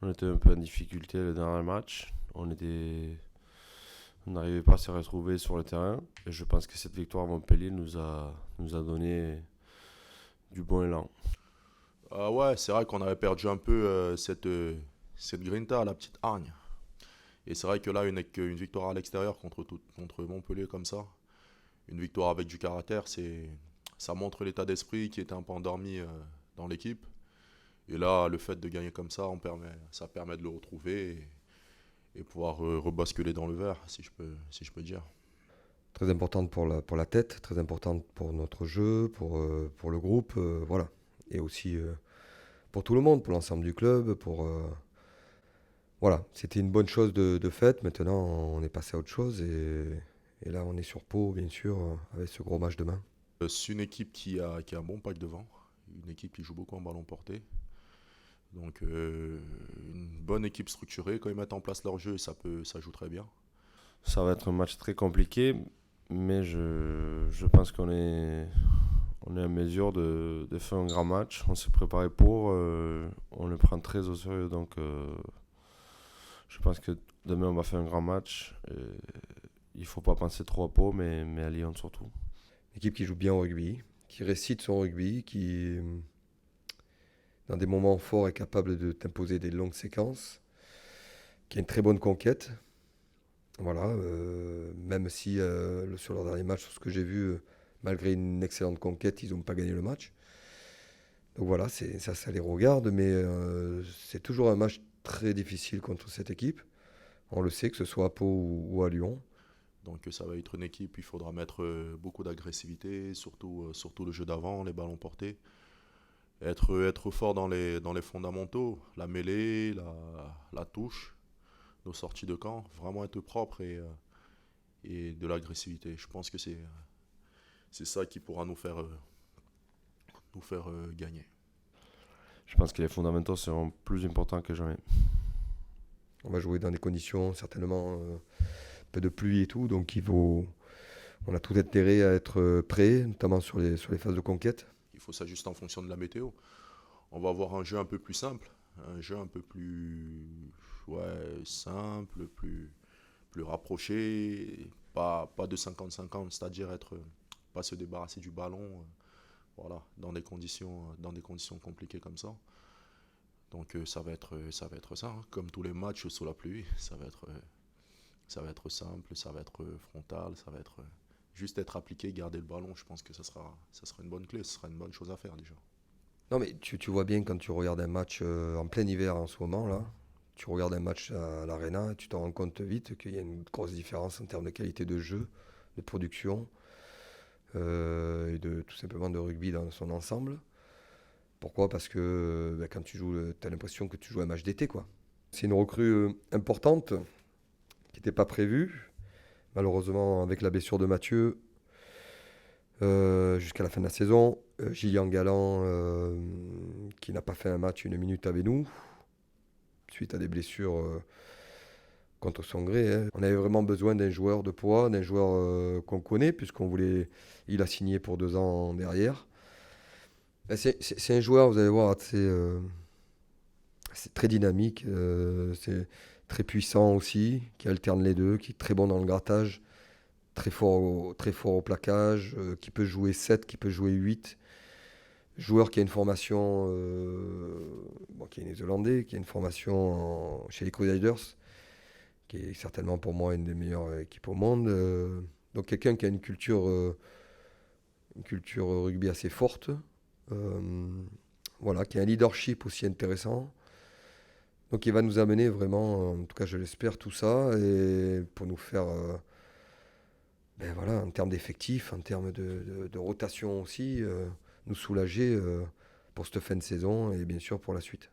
On était un peu en difficulté le dernier match. On n'arrivait pas à se retrouver sur le terrain. Et je pense que cette victoire à Montpellier nous a donné du bon élan. Ouais, c'est vrai qu'on avait perdu un peu cette grinta, la petite hargne. Et c'est vrai que là, une victoire à l'extérieur contre Montpellier comme ça, une victoire avec du caractère, ça montre l'état d'esprit qui était un peu endormi dans l'équipe. Et là, le fait de gagner comme ça, ça permet de le retrouver et pouvoir rebasculer dans le vert, si je peux dire. Très importante pour la tête, très importante pour notre jeu, pour le groupe, voilà. Et aussi pour tout le monde, pour l'ensemble du club, voilà, c'était une bonne chose de faite. Maintenant, on est passé à autre chose et là, on est sur Pau, bien sûr, avec ce gros match demain. C'est une équipe qui a un bon pack devant, une équipe qui joue beaucoup en ballon porté. Donc une bonne équipe structurée, quand ils mettent en place leur jeu, ça joue très bien. Ça va être un match très compliqué, mais je pense on est en mesure de faire un grand match. On s'est préparé pour, on le prend très au sérieux, donc je pense que demain on va faire un grand match. Il ne faut pas penser trop à Pau, mais à Lyon surtout. Une équipe qui joue bien au rugby, qui récite son rugby, qui, dans des moments forts, est capable de t'imposer des longues séquences, qui a une très bonne conquête. Voilà, même si sur leur dernier match, sur ce que j'ai vu, malgré une excellente conquête, ils n'ont pas gagné le match. Donc voilà, ça les regarde, mais c'est toujours un match très difficile contre cette équipe. On le sait, que ce soit à Pau ou à Lyon. Donc ça va être une équipe, il faudra mettre beaucoup d'agressivité, surtout le jeu d'avant, les ballons portés. Être fort dans les fondamentaux, la mêlée, la touche, nos sorties de camp, vraiment être propre et de l'agressivité. Je pense que c'est ça qui pourra nous faire gagner. Je pense que les fondamentaux seront plus importants que jamais. On va jouer dans des conditions certainement un peu de pluie et tout, donc on a tout intérêt à être prêt, notamment sur les phases de conquête. Il faut s'ajuster en fonction de la météo. On va avoir un jeu un peu plus simple, un jeu un peu plus simple, plus rapproché, pas de 50-50, c'est-à-dire pas se débarrasser du ballon voilà, dans des conditions compliquées comme ça. Donc ça va être ça, hein. Comme tous les matchs sous la pluie, ça va être simple, ça va être frontal, ça va être juste être appliqué, garder le ballon. Je pense que ça sera une bonne clé, ce sera une bonne chose à faire déjà. Non, mais tu vois bien quand tu regardes un match en plein hiver en ce moment, là, tu regardes un match à l'Arena, tu te rends compte vite qu'il y a une grosse différence en termes de qualité de jeu, de production et tout simplement de rugby dans son ensemble. Pourquoi? Parce que quand tu joues, tu as l'impression que tu joues un match d'été, quoi. C'est une recrue importante qui n'était pas prévue. Malheureusement, avec la blessure de Mathieu, jusqu'à la fin de la saison, Gillian Galland, qui n'a pas fait un match une minute avec nous, suite à des blessures contre son gré, hein. On avait vraiment besoin d'un joueur de poids, d'un joueur qu'on connaît, il a signé pour 2 ans derrière. C'est un joueur, vous allez voir, c'est très dynamique, c'est très puissant aussi, qui alterne les deux, qui est très bon dans le grattage, très fort au plaquage, qui peut jouer 7, qui peut jouer 8. Joueur qui a une formation, qui est néerlandais, qui a une formation chez les Crusaders, qui est certainement pour moi une des meilleures équipes au monde. Donc quelqu'un qui a une culture rugby assez forte, voilà, qui a un leadership aussi intéressant. Donc il va nous amener vraiment, en tout cas je l'espère, tout ça, et pour nous faire, voilà, en termes d'effectifs, en termes de rotation aussi, nous soulager pour cette fin de saison et bien sûr pour la suite.